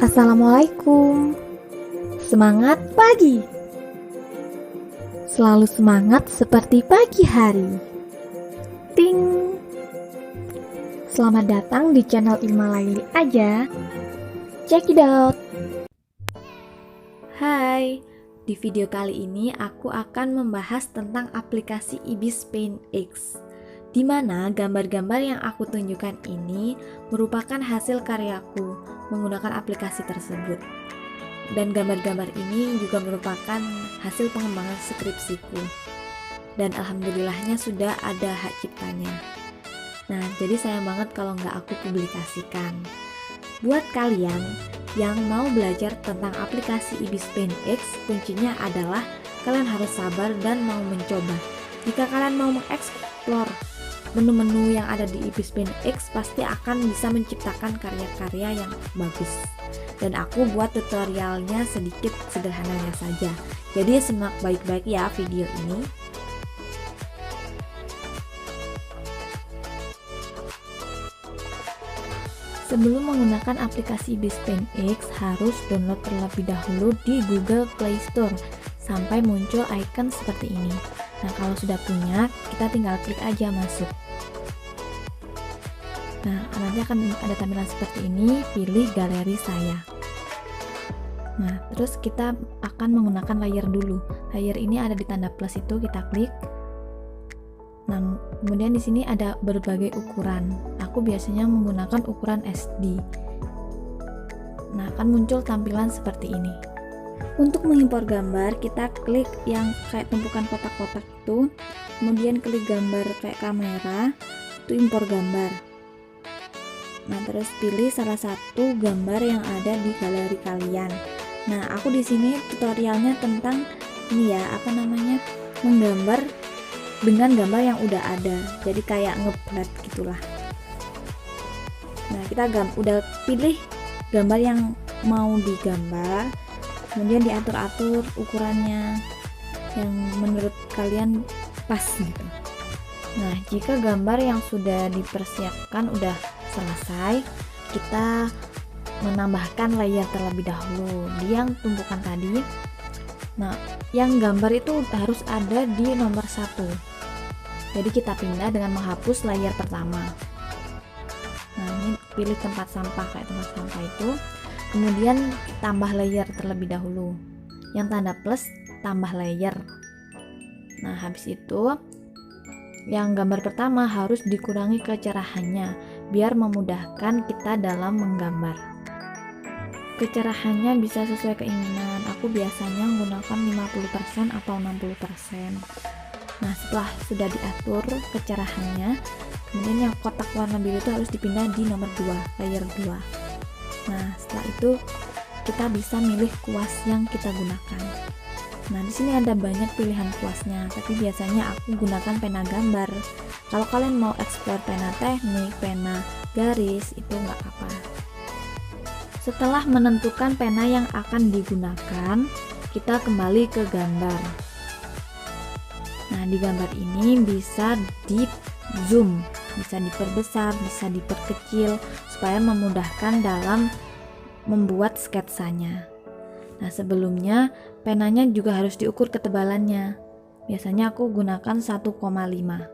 Assalamualaikum. Semangat pagi. Selalu semangat seperti pagi hari. Ting. Selamat datang di channel Ilma Laili aja. Check it out. Hai, di video kali ini aku akan membahas tentang aplikasi Ibis Paint X, di mana gambar-gambar yang aku tunjukkan ini merupakan hasil karyaku menggunakan aplikasi tersebut. Dan gambar-gambar ini juga merupakan hasil pengembangan skripsiku. Dan alhamdulillahnya sudah ada hak ciptanya. Nah, jadi sayang banget kalau nggak aku publikasikan. Buat kalian yang mau belajar tentang aplikasi Ibis Paint X, kuncinya adalah kalian harus sabar dan mau mencoba. Jika kalian mau mengeksplor menu-menu yang ada di Ibis Paint X, pasti akan bisa menciptakan karya-karya yang bagus. Dan aku buat tutorialnya sedikit sederhananya saja. Jadi simak baik-baik ya video ini. Sebelum menggunakan aplikasi Ibis Paint X, harus download terlebih dahulu di Google Play Store sampai muncul icon seperti ini. Nah, kalau sudah punya, kita tinggal klik aja masuk. Nah, nanti akan ada tampilan seperti ini, pilih galeri saya. Nah, terus kita akan menggunakan layer dulu. Layer ini ada di tanda plus itu, kita klik. Nah, kemudian di sini ada berbagai ukuran. Aku biasanya menggunakan ukuran SD. Nah, akan muncul tampilan seperti ini. Untuk mengimpor gambar, kita klik yang kayak tumpukan kotak-kotak itu, kemudian klik gambar kayak kamera, itu impor gambar. Nah, terus pilih salah satu gambar yang ada di galeri kalian. Nah, aku di sini tutorialnya tentang ini ya, menggambar dengan gambar yang udah ada. Jadi kayak ngeblend gitulah. Nah, kita udah pilih gambar yang mau digambar, kemudian diatur-atur ukurannya yang menurut kalian pas gitu. Nah, jika gambar yang sudah dipersiapkan udah selesai, kita menambahkan layer terlebih dahulu di yang tumpukan tadi. Nah, yang gambar itu harus ada di nomor 1. Jadi kita pindah dengan menghapus layer pertama. Nah, ini pilih tempat sampah kayak tempat sampah itu, kemudian tambah layer terlebih dahulu. Yang tanda plus tambah layer. Nah, habis itu yang gambar pertama harus dikurangi kecerahannya biar memudahkan kita dalam menggambar. Kecerahannya bisa sesuai keinginan. Aku biasanya menggunakan 50% atau 60%. Nah, setelah sudah diatur kecerahannya, kemudian yang kotak warna biru itu harus dipindah di nomor 2, layer 2. Nah, setelah itu kita bisa milih kuas yang kita gunakan. Nah, di sini ada banyak pilihan kuasnya, tapi biasanya aku gunakan pena gambar. Kalau kalian mau explore pena teknik, pena garis, itu nggak apa. Setelah menentukan pena yang akan digunakan, kita kembali ke gambar. Nah, di gambar ini bisa di zoom, bisa diperbesar, bisa diperkecil, supaya memudahkan dalam membuat sketsanya. Nah, sebelumnya penanya juga harus diukur ketebalannya. Biasanya aku gunakan 1,5.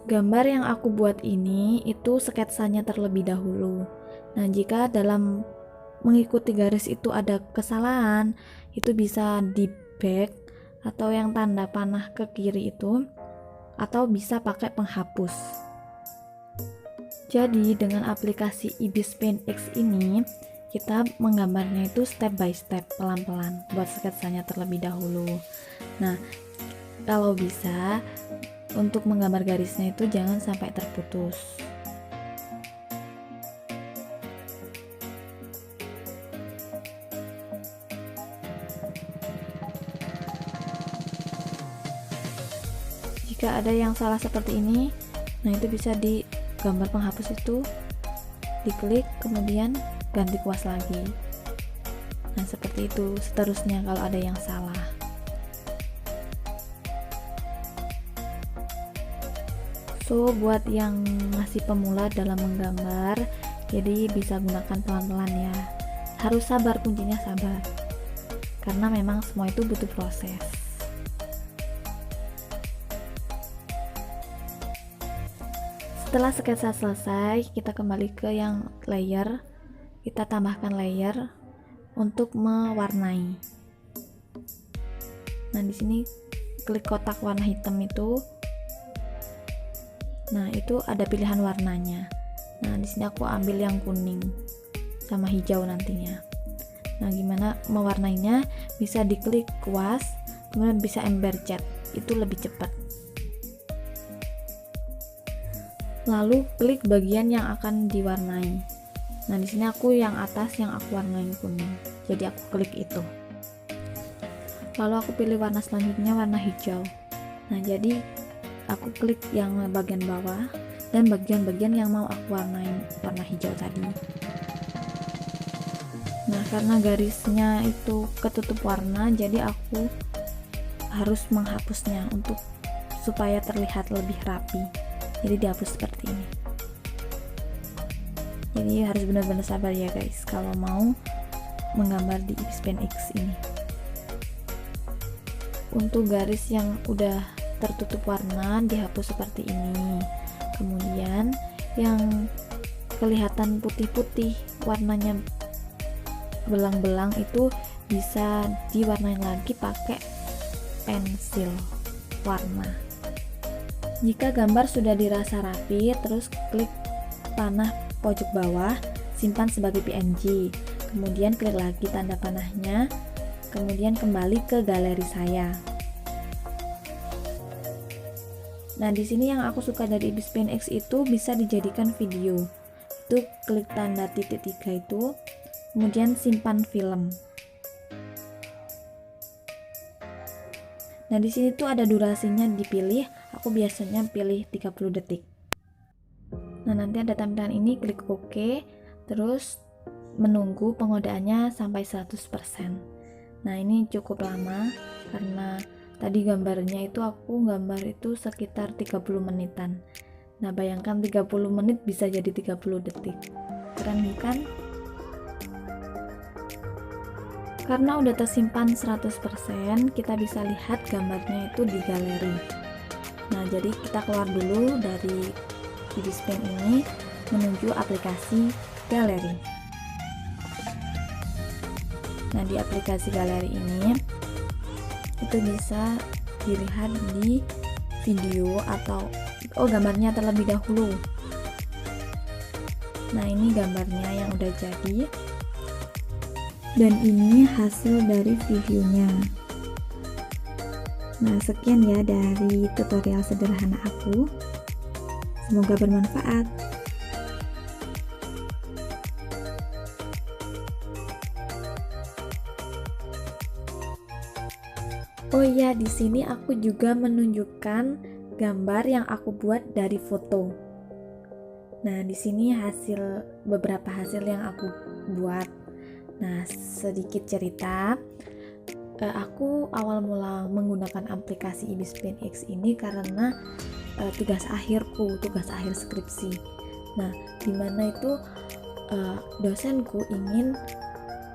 Gambar yang aku buat ini itu sketsanya terlebih dahulu. Nah, jika dalam mengikuti garis itu ada kesalahan, itu bisa di back atau yang tanda panah ke kiri itu, atau bisa pakai penghapus. Jadi dengan aplikasi Ibis Paint X ini, kita menggambarnya itu step by step, pelan-pelan, buat sketsanya terlebih dahulu. Nah, kalau bisa untuk menggambar garisnya itu jangan sampai terputus. Jika ada yang salah seperti ini, nah itu bisa di gambar penghapus itu diklik, kemudian ganti kuas lagi. Nah, seperti itu seterusnya kalau ada yang salah. So, buat yang masih pemula dalam menggambar, jadi bisa gunakan pelan-pelan ya. Harus sabar, kuncinya sabar, karena memang semua itu butuh proses. Setelah sketsa selesai, kita kembali ke yang layer. Kita tambahkan layer untuk mewarnai. Nah, di sini klik kotak warna hitam itu. Nah, itu ada pilihan warnanya. Nah, di sini aku ambil yang kuning sama hijau nantinya. Nah, gimana mewarnainya? Bisa diklik kuas, kemudian bisa ember cat. Itu lebih cepat. Lalu klik bagian yang akan diwarnai. Nah, di sini aku yang atas yang aku warnai kuning. Jadi aku klik itu. Lalu aku pilih warna selanjutnya warna hijau. Nah, jadi aku klik yang bagian bawah dan bagian-bagian yang mau aku warnai warna hijau tadi. Nah, karena garisnya itu ketutup warna, jadi aku harus menghapusnya untuk supaya terlihat lebih rapi. Jadi dihapus seperti ini. Jadi harus benar-benar sabar ya guys kalau mau menggambar di Ibis Pen X ini. Untuk garis yang udah tertutup warna dihapus seperti ini. Kemudian yang kelihatan putih-putih warnanya belang-belang itu bisa diwarnain lagi pakai pensil warna. Jika gambar sudah dirasa rapi, terus klik panah pojok bawah, simpan sebagai PNG. Kemudian klik lagi tanda panahnya, kemudian kembali ke galeri saya. Nah, di sini yang aku suka dari Ibis Pen X itu bisa dijadikan video. Itu klik tanda titik 3 itu, kemudian simpan film. Nah, di sini tuh ada durasinya dipilih. Aku biasanya pilih 30 detik. Nah, nanti ada tampilan ini, klik OK, terus menunggu pengodaannya sampai 100%. Nah, ini cukup lama karena tadi gambarnya itu aku gambar itu sekitar 30 menitan. Nah, bayangkan 30 menit bisa jadi 30 detik. Keren bukan? Karena udah tersimpan 100%, kita bisa lihat gambarnya itu di galeri. Nah, jadi kita keluar dulu dari Ibis Pen ini menuju aplikasi galeri. Nah, di aplikasi galeri ini itu bisa dilihat di video atau gambarnya terlebih dahulu. Nah, ini gambarnya yang udah jadi. Dan ini hasil dari reviewnya. Nah, sekian ya dari tutorial sederhana aku. Semoga bermanfaat. Oh iya, di sini aku juga menunjukkan gambar yang aku buat dari foto. Nah, di sini beberapa hasil yang aku buat. Nah, sedikit cerita. Aku awal mula menggunakan aplikasi Ibis Pen X ini karena tugas akhir skripsi. Nah, dimana itu dosenku ingin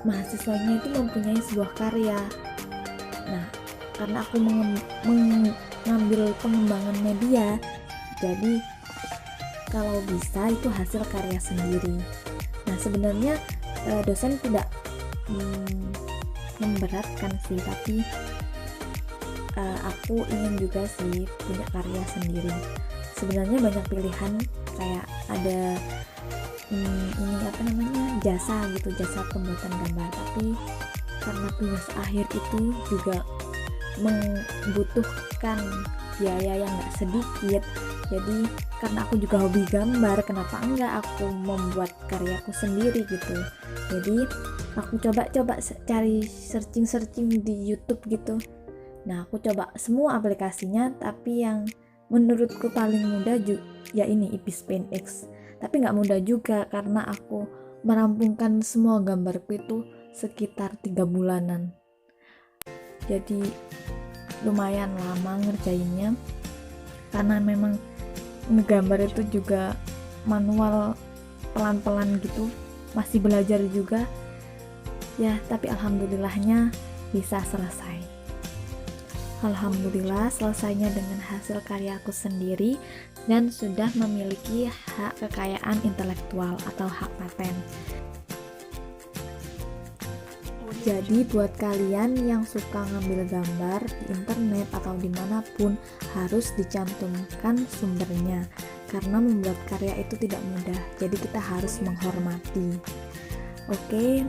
mahasiswanya itu mempunyai sebuah karya. Nah, karena aku mengambil pengembangan media, jadi kalau bisa itu hasil karya sendiri. Nah, sebenarnya dosen tidak memberatkan sih, tapi aku ingin juga sih punya karya sendiri. Sebenarnya banyak pilihan, kayak ada jasa pembuatan gambar, tapi karena tugas akhir itu juga membutuhkan biaya yang gak sedikit, jadi karena aku juga hobi gambar, kenapa enggak aku membuat karyaku sendiri gitu. Jadi aku coba cari searching di YouTube gitu. Nah, aku coba semua aplikasinya, tapi yang menurutku paling mudah ya ini Ibis Pen X. Tapi nggak mudah juga karena aku merampungkan semua gambarku itu sekitar 3 bulanan. Jadi lumayan lama ngerjainnya karena memang ngegambar itu juga manual pelan-pelan gitu, masih belajar juga ya, tapi alhamdulillahnya bisa selesai. Alhamdulillah selesainya dengan hasil karyaku sendiri dan sudah memiliki hak kekayaan intelektual atau hak paten. Jadi buat kalian yang suka ngambil gambar di internet atau dimanapun, harus dicantumkan sumbernya, karena membuat karya itu tidak mudah, jadi kita harus menghormati. Oke,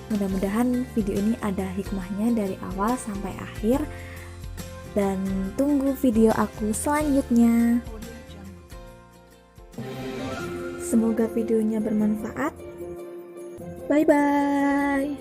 mudah-mudahan video ini ada hikmahnya dari awal sampai akhir. Dan tunggu video aku selanjutnya. Semoga videonya bermanfaat. Bye bye.